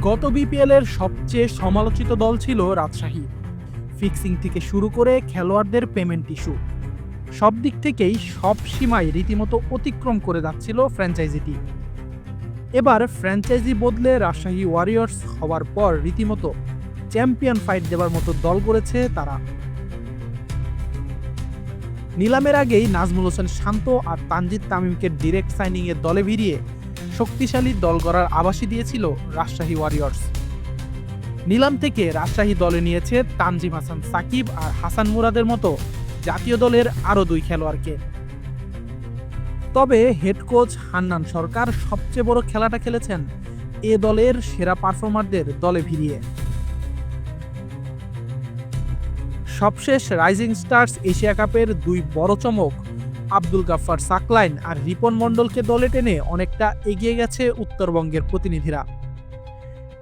গত বিপিএল এর সবচেয়ে সমালোচিত দল ছিল রাজশাহী। ফিক্সিং থেকে শুরু করে খেলোয়াড়দের পেমেন্ট ইস্যু, সব দিক থেকেই সব সীমায় রীতিমতো অতিক্রম করে যাচ্ছিল ফ্র্যাঞ্চাইজিটি। এবার ফ্র্যাঞ্চাইজি বদলে রাজশাহী ওয়ারিয়র্স হওয়ার পর রীতিমতো চ্যাম্পিয়ন ফাইট দেবার মতো দল গড়েছে তারা। নিলামের আগেই নাজমুল হোসেন শান্ত আর তানজিদ তামিমকে ডিরেক্ট সাইনিংয়ে দলে ভিড়িয়ে শক্তিশালী দল গড়ার আভাসই দিয়েছিল রাজশাহী ওয়ারিয়র্স। নিলাম থেকে রাজশাহী দলে নিয়েছে তানজিম হাসান সাকিব আর হাসান মুরাদের মতো জাতীয় দলের আরও দুই খেলোয়াড়কে। তবে হেড কোচ হান্নান সরকার সবচেয়ে বড় খেলাটা খেলেছেন এ দলের সেরা পারফর্মারদের দলে ভিড়িয়ে। সবশেষ রাইজিং স্টার্স এশিয়া কাপের দুই বড় চমক আব্দুল গাফফার সাকলাইন আর রিপন মণ্ডলকে দলে টেনে অনেকটা এগিয়ে গেছে উত্তরবঙ্গের প্রতিনিধিরা।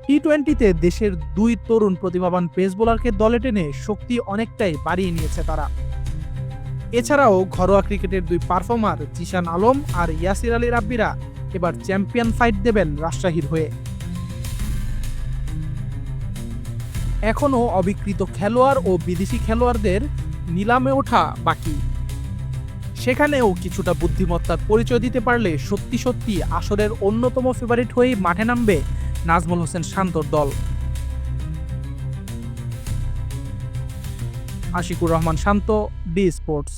টি-20তে দেশের দুই তরুণ প্রতিভাবান পেস বোলারকে দলে টেনে শক্তি অনেকটাই বাড়িয়ে নিয়েছে তারা। এছাড়াও ঘরোয়া ক্রিকেটের দুই পারফর্মার জিশান আলম আর ইয়াসির আলী রাব্বিরা এবার চ্যাম্পিয়ন ফাইট দেবেন রাজশাহীর হয়ে। এখনও অবিকৃত খেলোয়াড় ও বিদেশি খেলোয়াড়দের নিলামে ওঠা বাকি। সেখানেও কিছুটা বুদ্ধিমত্তার পরিচয় দিতে পারলে সত্যি সত্যি আসরের অন্যতম ফেভারিট হয়েই মাঠে নামবে নাজমুল হোসেন শান্তর দল। আশিকুর রহমান শান্ত, ডি স্পোর্টস।